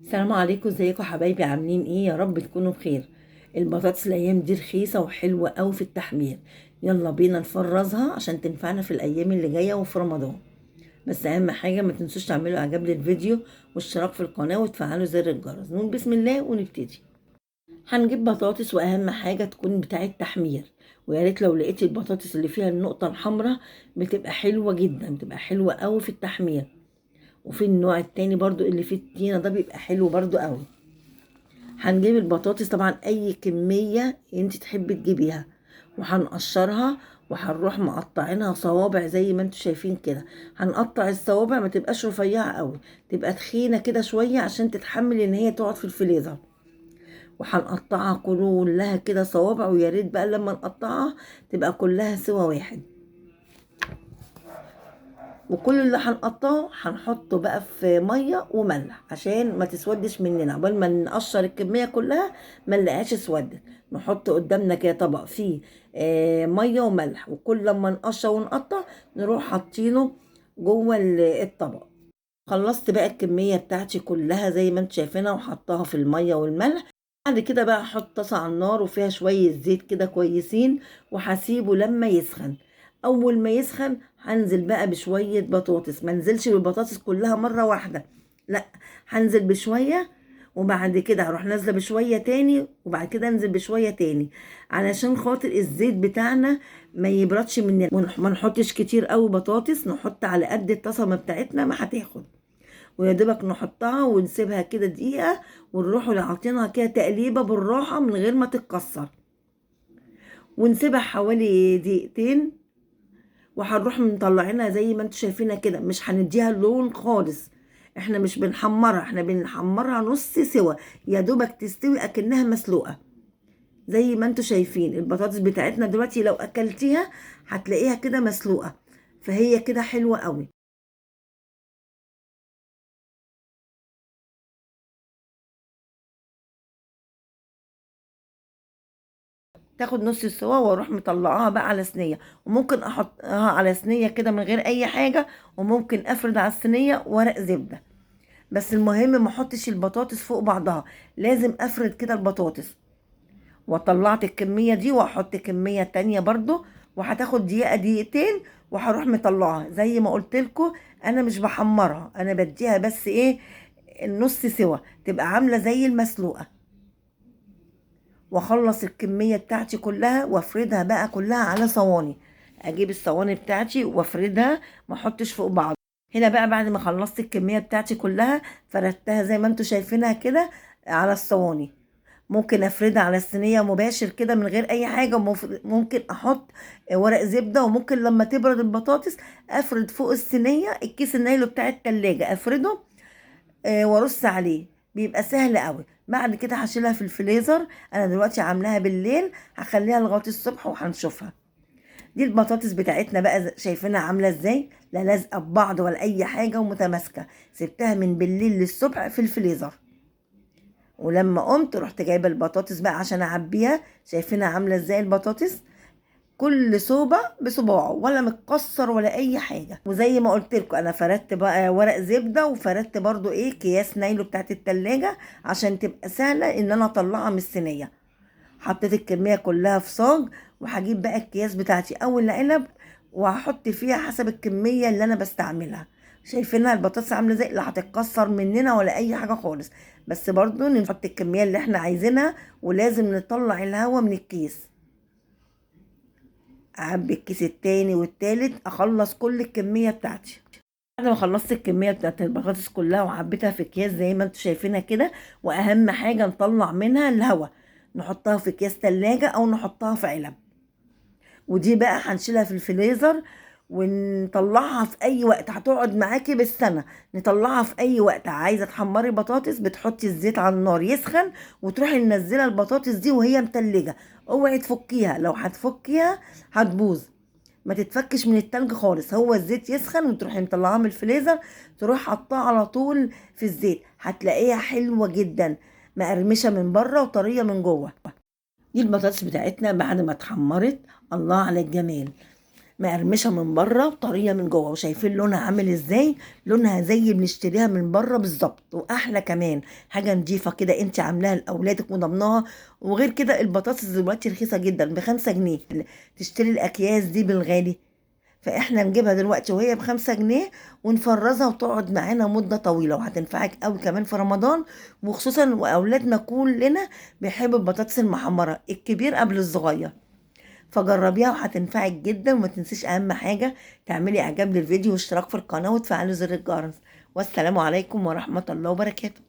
السلام عليكم، ازيكم حبايبي؟ عاملين ايه؟ يا رب تكونوا بخير. البطاطس الايام دي رخيصه وحلوه قوي في التحمير. يلا بينا نفرزها عشان تنفعنا في الايام اللي جايه وفي رمضان. بس اهم حاجه ما تنسوش تعملوا اعجاب للفيديو واشتراك في القناه وتفعلوا زر الجرس. نقول بسم الله ونبتدي. هنجيب بطاطس، واهم حاجه تكون بتاعه تحمير. ويا ريت لو لقيتي البطاطس اللي فيها النقطه الحمراء بتبقى حلوه جدا، بتبقى حلوه قوي في التحمير. وفي النوع التاني برضو اللي فيه الطينه ده بيبقى حلو برضو قوي. هنجيب البطاطس طبعا اي كمية انت تحبي تجيبيها، وهنقشرها وهنروح مقطعينها صوابع زي ما انتوا شايفين كده. هنقطع الصوابع ما تبقاش رفيعة قوي، تبقى تخينة كده شوية عشان تتحمل ان هي تقعد في الفريزر. وهنقطعها كلها كده صوابع، ويا ريت بقى لما نقطعها تبقى كلها سوا واحد. وكل اللي هنقطعه هنحطه بقى في ميه وملح عشان ما تسودش مننا. قبل ما نقشر الكميه كلها ما نلاقيهاش اسودت، نحط قدامنا كده طبق فيه ميه وملح، وكل لما نقشر ونقطع نروح حاطينه جوه الطبق. خلصت بقى الكميه بتاعتي كلها زي ما انتم شايفينها وحطها في الميه والملح. بعد كده بقى احط طاسه على النار وفيها شويه زيت كده كويسين، وهسيبه لما يسخن. اول ما يسخن هنزل بقى بشويه بطاطس، ما انزلش بالبطاطس كلها مره واحده، لا، هنزل بشويه وبعد كده هروح نازله بشويه تاني وبعد كده انزل بشويه تاني، علشان خاطر الزيت بتاعنا ما يبردش مننا. ما نحطش كتير قوي بطاطس، نحط على قد الطاسه بتاعتنا ما هتاخد. ويا دوبك نحطها ونسيبها كده دقيقة، ونروح عاطينها كده تقليبة بالراحة من غير ما تتكسر، ونسيبها حوالي دقيقتين. وهنروح مطلعينها زي ما انتوا شايفينها كده، مش هنديها لون خالص. احنا مش بنحمرها، احنا بنحمرها نص سوا، يا دوبك تستوي اكنها مسلوقة. زي ما انتوا شايفين البطاطس بتاعتنا دلوقتي لو اكلتيها هتلاقيها كده مسلوقة، فهي كده حلوة قوي. تاخد نص السوا واروح مطلعاها بقى على صينيه، وممكن احطها على صينيه كده من غير اي حاجه، وممكن افرد على الصينيه ورق زبده. بس المهم ما احطش البطاطس فوق بعضها، لازم افرد كده البطاطس. وطلعت الكميه دي واحط كميه تانية برضو، وهتاخد دقيقه دقيقتين، وهروح مطلعها زي ما قلت لكم. انا مش بحمرها، انا بديها بس ايه، النص سوا، تبقى عامله زي المسلوقه. واخلص الكميه بتاعتي كلها وافردها بقى كلها على صواني. اجيب الصواني بتاعتي وافردها، ما احطش فوق بعض. هنا بقى بعد ما خلصت الكميه بتاعتي كلها فردتها زي ما انتوا شايفينها كده على الصواني. ممكن افردها على الصينيه مباشر كده من غير اي حاجه، ممكن احط ورق زبده، وممكن لما تبرد البطاطس افرد فوق الصينيه الكيس النايلو بتاع التلاجة افرده وارص عليه. بيبقى سهل قوي. بعد كده هشيلها في الفريزر. انا دلوقتي عاملاها بالليل، هخليها لغايه الصبح وهنشوفها. دي البطاطس بتاعتنا بقى شايفينها عامله ازاي، لا لازقه ببعض ولا اي حاجه ومتماسكه. سبتها من بالليل للصبح في الفريزر، ولما قمت رحت جايبه البطاطس بقى عشان اعبيها. شايفينها عامله ازاي البطاطس، كل صوبة بصباعه، ولا متكسر ولا اي حاجة. وزي ما قلت لكم انا فردت بقى ورق زبدة، وفردت برضو ايه اكياس نايلو بتاعت التلاجة عشان تبقى سهلة ان انا اطلعها من الصينية. حطيت الكمية كلها في صاج، وهجيب بقى الكياس بتاعتي او العلب وهحط فيها حسب الكمية اللي انا بستعملها. شايفينها البطاطس عاملة زي لا هتتكسر مننا ولا اي حاجة خالص. بس برضو نحط الكمية اللي احنا عايزينها، ولازم نطلع الهواء من الكيس. اعبي الكيس التاني والتالت، اخلص كل الكميه بتاعتي. بعد ما خلصت الكميه بتاعت البطاطس كلها وعبيتها في اكياس زي ما انتوا شايفينها كده، واهم حاجه نطلع منها الهواء، نحطها في اكياس تلاجة او نحطها في علب. ودي بقى هنشيلها في الفريزر ونطلعها في اي وقت، هتقعد معاكي بالسنه. نطلعها في اي وقت. عايزه تحمري بطاطس بتحطي الزيت على النار يسخن، وتروحي منزله البطاطس دي وهي متلجه. اوعي تفكيها، لو هتفكيها هتبوظ. ما تتفكش من التلج خالص، هو الزيت يسخن وتروحي مطلعاها من الفريزر، تروح حطها على طول في الزيت، هتلاقيها حلوه جدا، مقرمشه من بره وطريه من جوه. دي البطاطس بتاعتنا بعد ما اتحمرت. الله على الجمال. مقرمشه من بره وطريه من جوه، وشايفين لونها عامل ازاي؟ لونها زي بنشتريها من بره بالظبط، واحلى كمان، حاجه نضيفه كده انت عاملاها لاولادك وضمناها. وغير كده البطاطس دلوقتي رخيصه جدا ب5 جنيه، تشتري الاكياس دي بالغالي، فاحنا نجيبها دلوقتي وهي ب5 جنيه، ونفرزها وتقعد معانا مدة طويلة، وهتنفعك قوي كمان في رمضان. وخصوصا واولادنا كلنا بيحبوا البطاطس المحمرة، الكبير قبل الصغير. فجربيها وهتنفعك جدا. وما تنسيش اهم حاجة، تعملي اعجاب للفيديو واشتراك في القناة وتفعلي زر الجرس. والسلام عليكم ورحمة الله وبركاته.